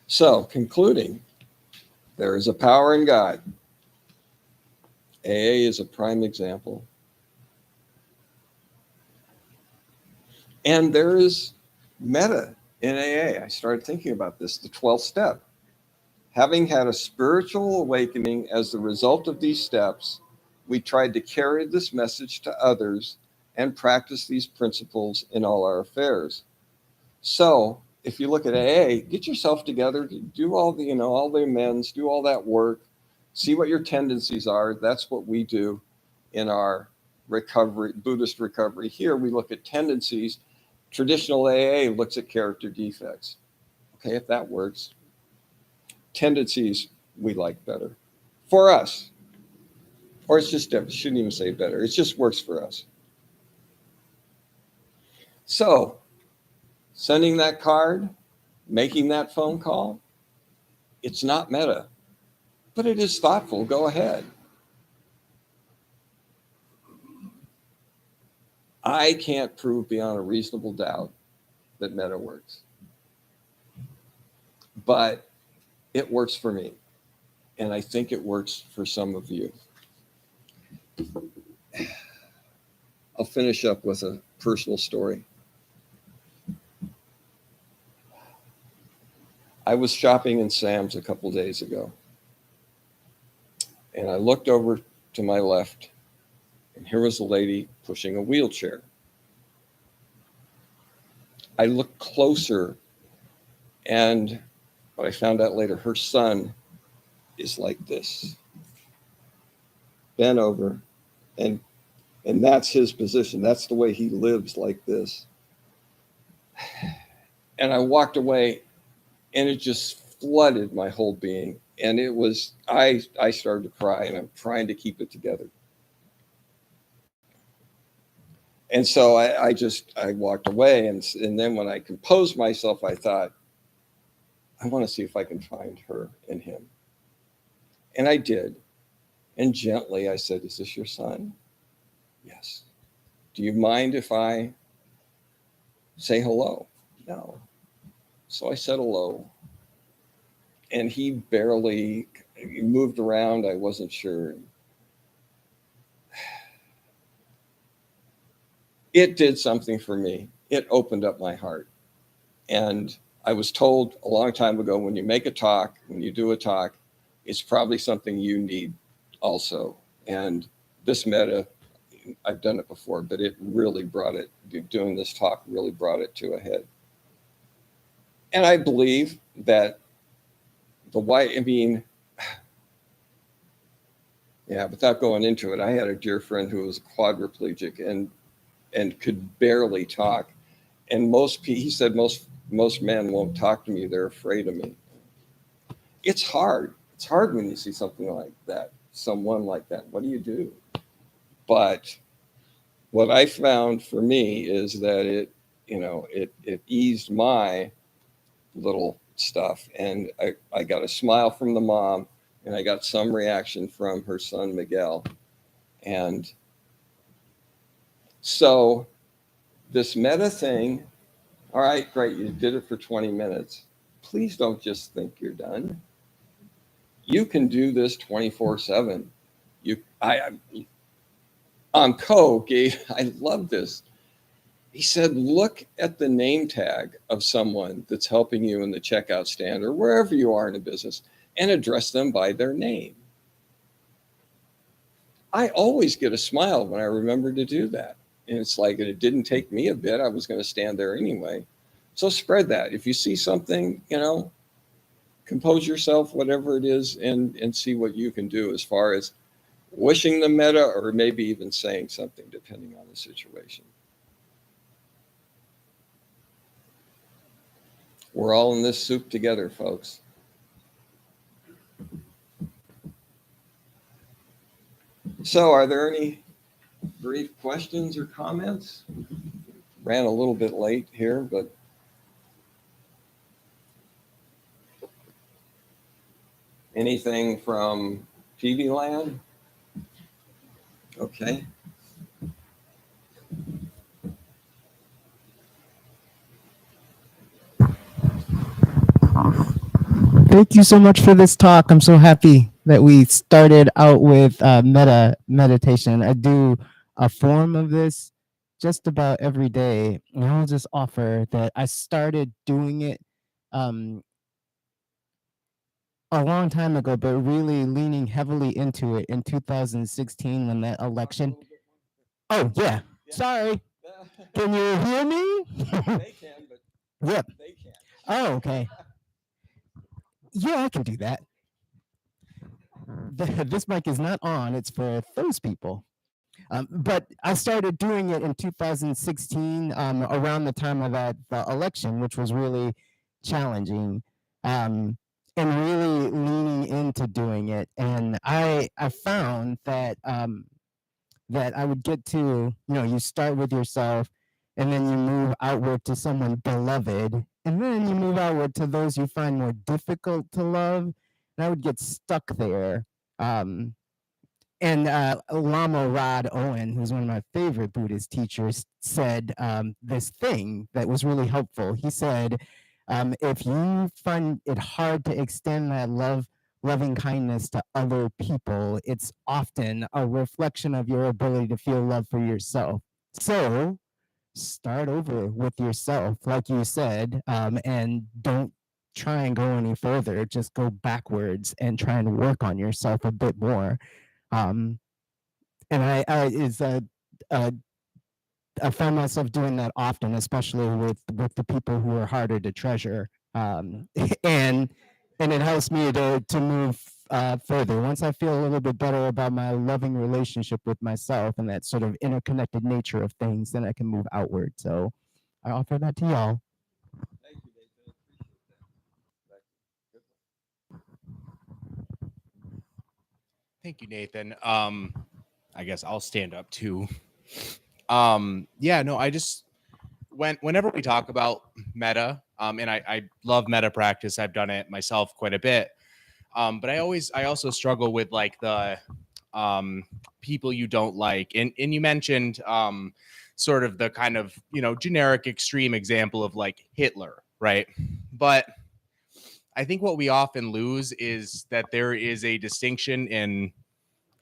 So, concluding, there is a power in God. AA is a prime example. And there is Metta in AA. I started thinking about this, the 12th step. Having had a spiritual awakening as the result of these steps, we tried to carry this message to others and practice these principles in all our affairs. So, if you look at AA, get yourself together, do all the, all the amends, do all that work, see what your tendencies are. That's what we do in our recovery, Buddhist recovery. Here we look at tendencies. Traditional AA looks at character defects. Okay, if that works. Tendencies we like better for us. Or it's just, shouldn't even say better. It just works for us. So, sending that card, making that phone call, it's not Metta, but it is thoughtful. Go ahead. I can't prove beyond a reasonable doubt that Metta works, but it works for me, and I think it works for some of you. I'll finish up with a personal story. I was shopping in Sam's a couple days ago, and I looked over to my left, and here was a lady pushing a wheelchair. I looked closer, and what I found out later, her son is like this, bent over, and that's his position. That's the way he lives, like this. And I walked away, and it just flooded my whole being. And it was, I started to cry, and I'm trying to keep it together. And so I walked away. And then when I composed myself, I thought, I want to see if I can find her in him. And I did. And gently I said, is this your son? Yes. Do you mind if I say hello? No. So I said hello. And he moved around. I wasn't sure. It did something for me. It opened up my heart. And I was told a long time ago, when you make a talk, when you do a talk, it's probably something you need also. And this Metta, I've done it before, but it really doing this talk really brought it to a head. And I believe that without going into it, I had a dear friend who was quadriplegic and could barely talk. And he said most men won't talk to me. They're afraid of me. It's hard. It's hard when you see something like that, someone like that. What do you do? But what I found for me is that it eased my little stuff. And I got a smile from the mom, and I got some reaction from her son, Miguel. And so this Metta thing, all right, great, you did it for 20 minutes. Please don't just think you're done. You can do this 24/7. Coke, I love this. He said, look at the name tag of someone that's helping you in the checkout stand or wherever you are in a business and address them by their name. I always get a smile when I remember to do that. And it's like, it didn't take me a bit. I was going to stand there anyway. So spread that. If you see something, compose yourself, whatever it is, and see what you can do as far as wishing them metta or maybe even saying something depending on the situation. We're all in this soup together, folks. So are there any brief questions or comments? Ran a little bit late here, but anything from TV land? Okay. Thank you so much for this talk. I'm so happy that we started out with metta meditation. I do a form of this just about every day. And I'll just offer that I started doing it a long time ago, but really leaning heavily into it in 2016 when that election. Oh, yeah. Sorry. Can you hear me? They can, but Yep. they can't. Oh, okay. Yeah, I can do that. This mic is not on. It's for those people. But I started doing it in 2016, around the time of the election, which was really challenging, and really leaning into doing it. And I found that that I would get to, you start with yourself, and then you move outward to someone beloved, and then you move outward to those you find more difficult to love. And I would get stuck there. And Lama Rod Owen, who's one of my favorite Buddhist teachers, said this thing that was really helpful. He said, if you find it hard to extend that loving kindness to other people, it's often a reflection of your ability to feel love for yourself. So start over with yourself, like you said, and don't try and go any further. Just go backwards and try and work on yourself a bit more. And I found myself doing that often, especially with the people who are harder to treasure. And it helps me to move further. Once I feel a little bit better about my loving relationship with myself and that sort of interconnected nature of things, then I can move outward. So I offer that to y'all. Thank you, Nathan. Appreciate that. Thank you, Nathan. I guess I'll stand up too. Yeah, no, I just whenever we talk about metta, and I love metta practice. I've done it myself quite a bit. But I also struggle with like the people you don't like. And you mentioned sort of the kind of, generic extreme example of like Hitler, right? But I think what we often lose is that there is a distinction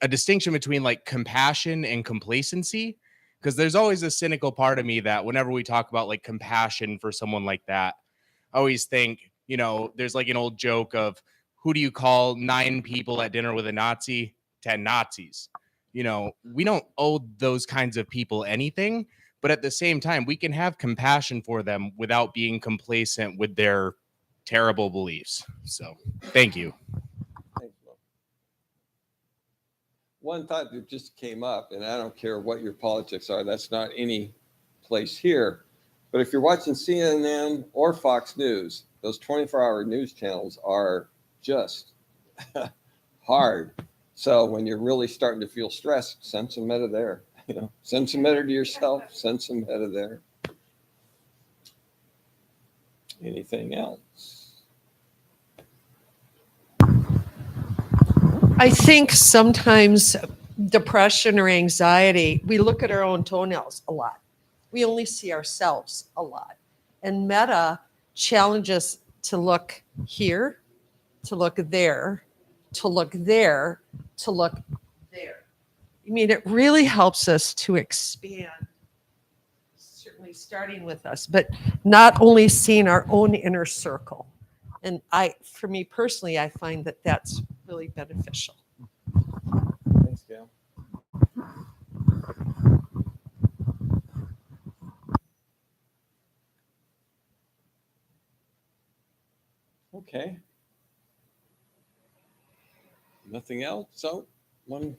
between like compassion and complacency, because there's always a cynical part of me that whenever we talk about like compassion for someone like that, I always think, there's like an old joke of who do you call 9 people at dinner with a Nazi? 10 Nazis. We don't owe those kinds of people anything, but at the same time, we can have compassion for them without being complacent with their terrible beliefs. So thank you. Thanks, Mo. One thought that just came up, and I don't care what your politics are, that's not any place here. But if you're watching CNN or Fox News, those 24-hour news channels are just hard. So when you're really starting to feel stressed, send some metta there. Send some metta to yourself, send some metta there. Anything else? I think sometimes depression or anxiety, we look at our own toenails a lot. We only see ourselves a lot. And metta challenges to look here, to look there, to look there, to look there. I mean, it really helps us to expand, certainly starting with us, but not only seeing our own inner circle. And for me personally, I find that that's really beneficial. Thanks, Gail. Okay. Nothing else? So one,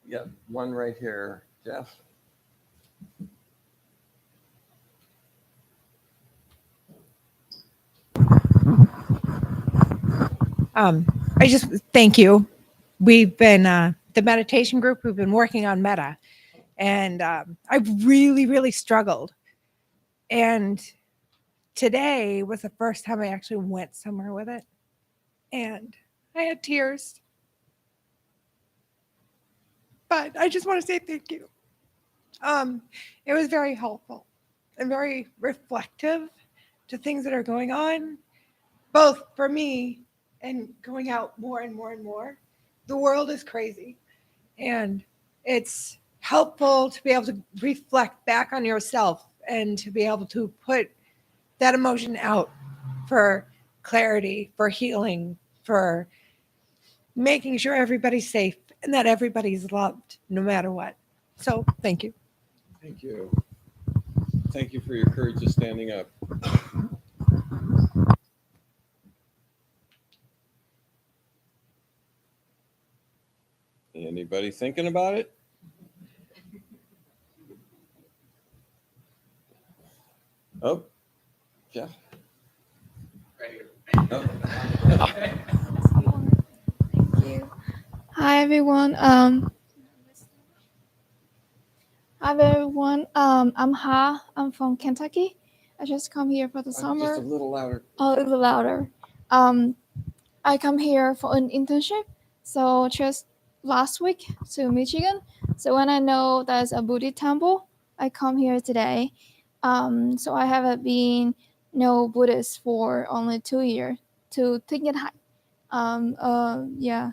yeah, one right here, Jeff. I just thank you. We've been the meditation group. We've been working on Metta, and I've really struggled. And today was the first time I actually went somewhere with it, and I had tears. But I just want to say thank you. It was very helpful and very reflective to things that are going on, both for me and going out more and more and more. The world is crazy, and it's helpful to be able to reflect back on yourself and to be able to put that emotion out for clarity, for healing, for making sure everybody's safe and that everybody's loved no matter what. So thank you. Thank you. Thank you for your courage of standing up. Anybody thinking about it? Oh, Jeff. Right here. Oh. Thank you. Hi everyone. I'm Ha. I'm from Kentucky. I just come here for the summer. Just a little louder. Oh, a little louder. I come here for an internship. So just last week to Michigan. So when I know there's a Buddhist temple, I come here today. So I haven't been Buddhist for only 2 years to Thich Nhat Hanh. Yeah,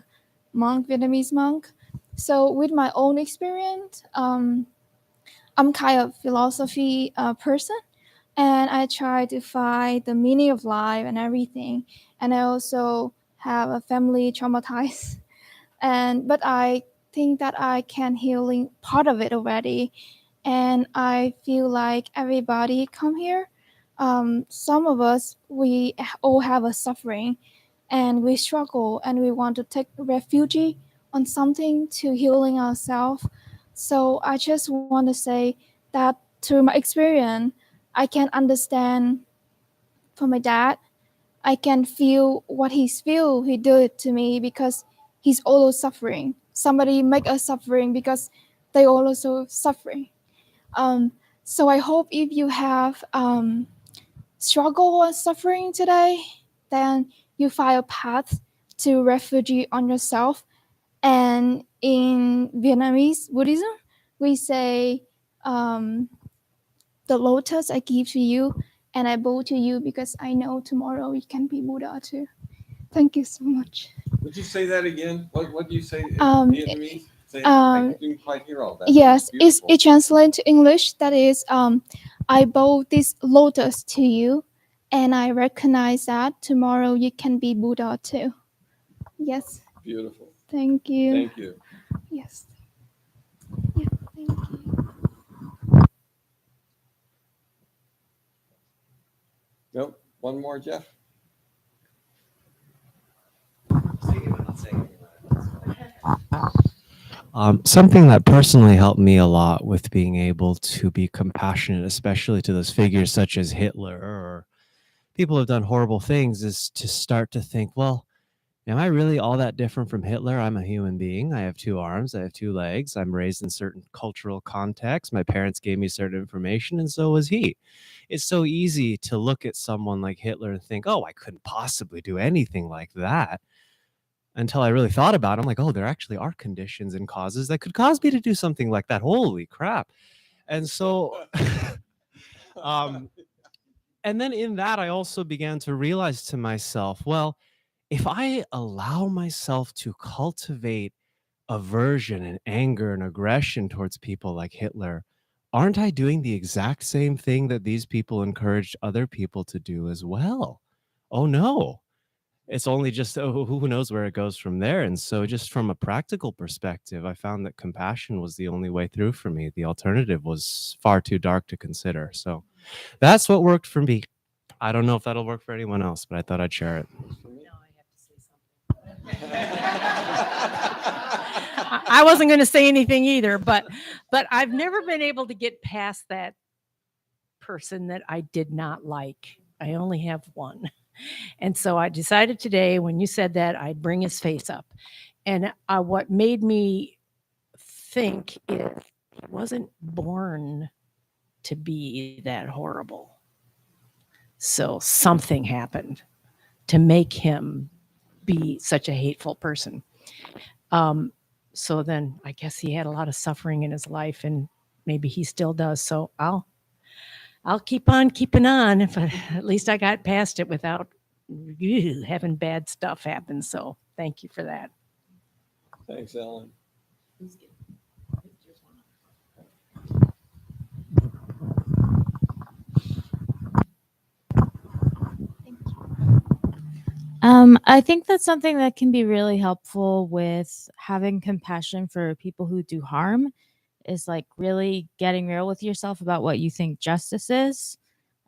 monk, Vietnamese monk. So with my own experience, I'm kind of philosophy person, and I try to find the meaning of life and everything. And I also have a family traumatized, but I think that I can healing part of it already, and I feel like everybody come here. Some of us we all have a suffering, and we struggle, and we want to take refuge on something to healing ourselves. So I just want to say that through my experience, I can understand for my dad. I can feel what he feel. He do it to me because he's also suffering. Somebody make us suffering because they also suffering. So I hope if you have struggle or suffering today, then you find a path to refuge on yourself. And in Vietnamese Buddhism, we say, the lotus I give to you, and I bow to you because I know tomorrow you can be Buddha too. Thank you so much. Would you say that again? What do you say in Vietnamese? Say, I didn't quite hear all that. Yes, it translates to English. That is, I bow this lotus to you, and I recognize that tomorrow you can be Buddha too. Yes. Beautiful. Thank you. Thank you. Yes. Yeah, thank you. Nope. One more, Jeff. Something that personally helped me a lot with being able to be compassionate, especially to those figures such as Hitler or people who have done horrible things, is to start to think, well, am I really all that different from Hitler? I'm a human being. I have 2 arms. I have 2 legs. I'm raised in certain cultural contexts. My parents gave me certain information, and so was he. It's so easy to look at someone like Hitler and think, oh, I couldn't possibly do anything like that. Until I really thought about it, I'm like, oh, there actually are conditions and causes that could cause me to do something like that. Holy crap. And so, and then in that, I also began to realize to myself, well, if I allow myself to cultivate aversion and anger and aggression towards people like Hitler, aren't I doing the exact same thing that these people encouraged other people to do as well? Oh no. It's only just, oh, who knows where it goes from there. And so just from a practical perspective, I found that compassion was the only way through for me. The alternative was far too dark to consider. So that's what worked for me. I don't know if that'll work for anyone else, but I thought I'd share it. I wasn't going to say anything either, but I've never been able to get past that person that I did not like. I only have one. And so I decided today, when you said that, I'd bring his face up. And what made me think is he wasn't born to be that horrible. So something happened to make him be such a hateful person. So then I guess he had a lot of suffering in his life, and maybe he still does. So I'll keep on keeping on. If at least I got past it without having bad stuff happen. So thank you for that. Thanks, Ellen. I think that's something that can be really helpful with having compassion for people who do harm, is like really getting real with yourself about what you think justice is.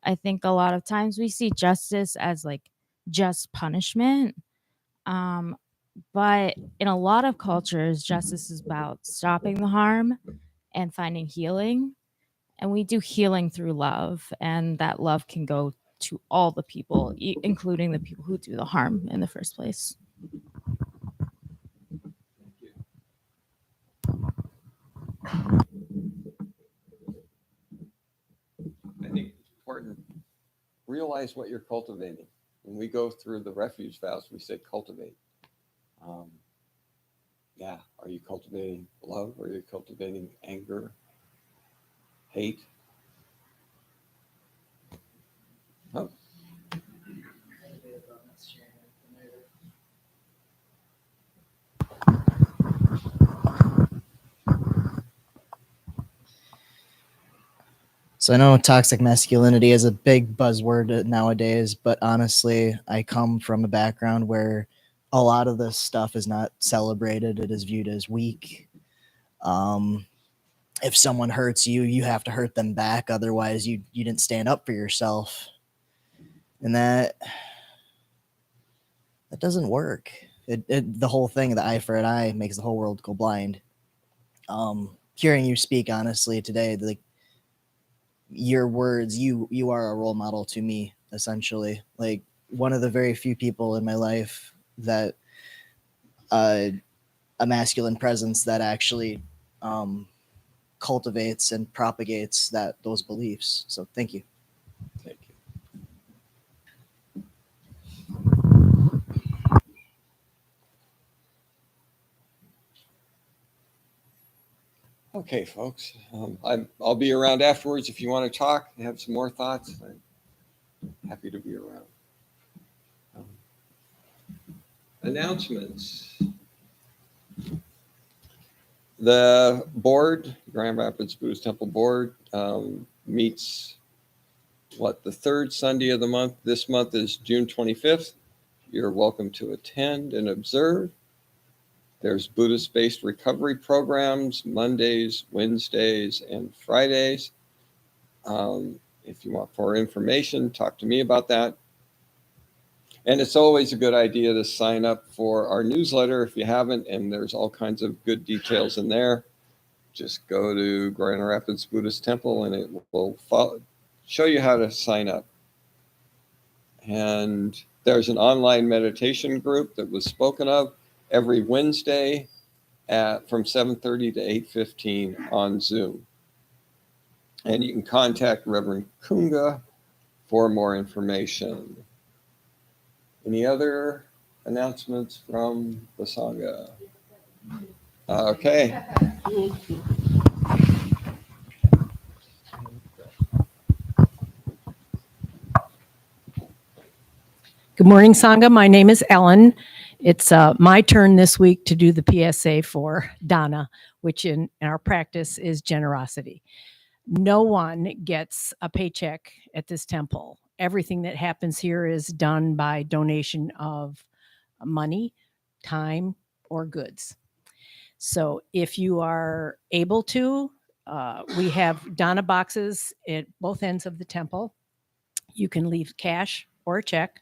I think a lot of times we see justice as like just punishment. But in a lot of cultures, justice is about stopping the harm and finding healing. And we do healing through love, and that love can go to all the people, including the people who do the harm in the first place. I think it's important. Realize what you're cultivating. When we go through the refuge vows, we say cultivate. Are you cultivating love? Are you cultivating anger, hate? Oh. So I know toxic masculinity is a big buzzword nowadays, but honestly, I come from a background where a lot of this stuff is not celebrated. It is viewed as weak. If someone hurts you, you have to hurt them back. Otherwise, you didn't stand up for yourself. And that doesn't work. The whole thing, the eye for an eye, makes the whole world go blind. Hearing you speak honestly today, like your words, you are a role model to me, essentially. Like one of the very few people in my life that a masculine presence that actually cultivates and propagates those beliefs. So thank you. Thank you. Okay, folks. I'll be around afterwards if you want to talk and have some more thoughts. I'm happy to be around. Announcements. The board, Grand Rapids Buddhist Temple Board, meets the third Sunday of the month. This month is June 25th. You're welcome to attend and observe. There's Buddhist-based recovery programs Mondays, Wednesdays, and Fridays. If you want more information, talk to me about that. And it's always a good idea to sign up for our newsletter if you haven't, and there's all kinds of good details in there. Just go to Grand Rapids Buddhist Temple and it will show you how to sign up. And there's an online meditation group that was spoken of every Wednesday from 7:30 to 8:15 on Zoom. And you can contact Reverend Kunga for more information. Any other announcements from the Sangha? Okay. Good morning, Sangha. My name is Ellen, It's my turn this week to do the PSA for Donna, which in our practice is generosity. No one gets a paycheck at this temple. Everything that happens here is done by donation of money, time, or goods. So if you are able to, we have Donna boxes at both ends of the temple. You can leave cash or a check.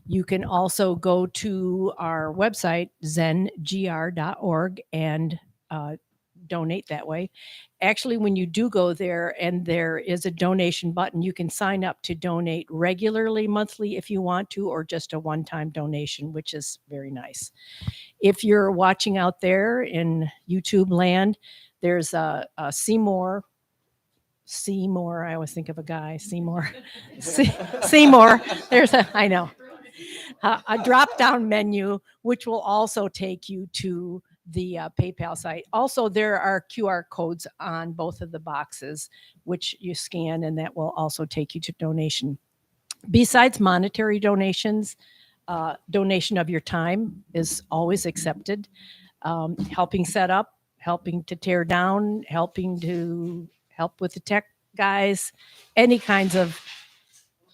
You can also go to our website, zengr.org, and donate that way. Actually, when you do go there and there is a donation button, you can sign up to donate regularly, monthly if you want to, or just a one-time donation, which is very nice. If you're watching out there in YouTube land, there's a Seymour, I always think of a guy, Seymour. Seymour, I know. A drop-down menu, which will also take you to the PayPal site. Also, there are QR codes on both of the boxes, which you scan, and that will also take you to donation. Besides monetary donations, donation of your time is always accepted. Helping set up, helping to tear down, helping to help with the tech guys, any kinds of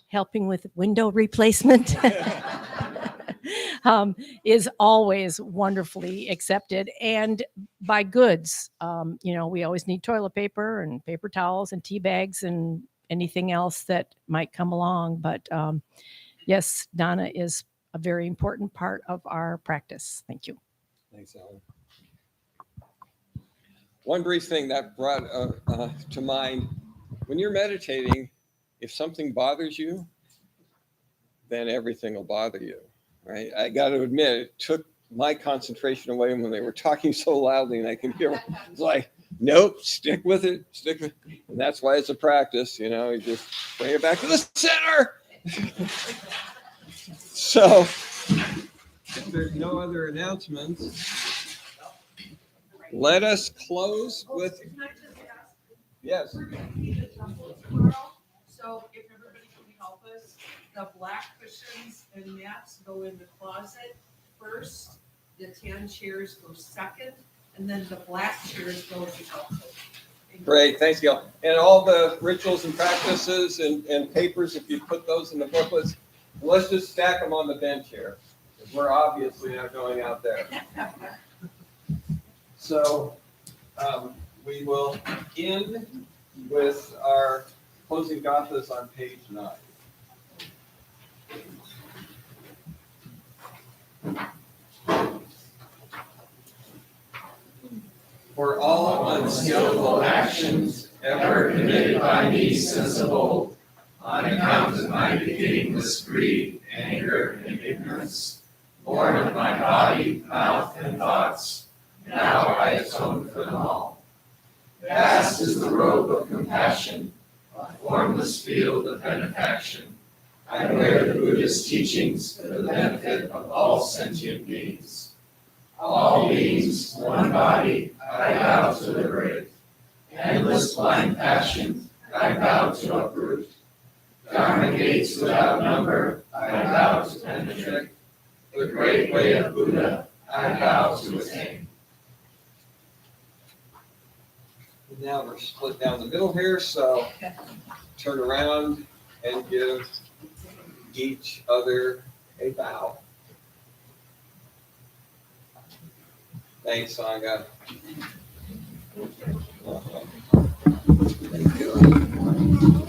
helping with window replacement. Is always wonderfully accepted. And by goods, we always need toilet paper and paper towels and tea bags and anything else that might come along. But yes, Donna is a very important part of our practice. Thank you. Thanks, Ellen. One brief thing that brought to mind, when you're meditating, if something bothers you, then everything will bother you. Right? I got to admit, it took my concentration away when they were talking so loudly and I could hear. It's like, nope, stick with it. And that's why it's a practice. You just bring it back to the center. So, if there's no other announcements, let us close with. Yes. So, if everybody can help us. The black cushions and mats go in the closet first, the tan chairs go second, and then the black chairs go to the Great, thanks, Gail. And all the rituals and practices and papers, if you put those in the booklets, let's just stack them on the bench here, because we're obviously not going out there. So we will end with our closing gathas on page 9. For all unskillful actions ever committed by me since of old, on account of my beginningless greed, anger, and ignorance, born of my body, mouth, and thoughts, now I atone for them all. Vast is the robe of compassion, a formless field of benefaction. I wear the Buddhist teachings for the benefit of all sentient beings. All beings, one body, I vow to liberate. Endless blind passion, I vow to uproot. Dharma gates without number, I vow to penetrate. The great way of Buddha, I vow to attain. And now we're split down the middle here, so turn around and give each other a bow. Thanks, Sangha. Thank you.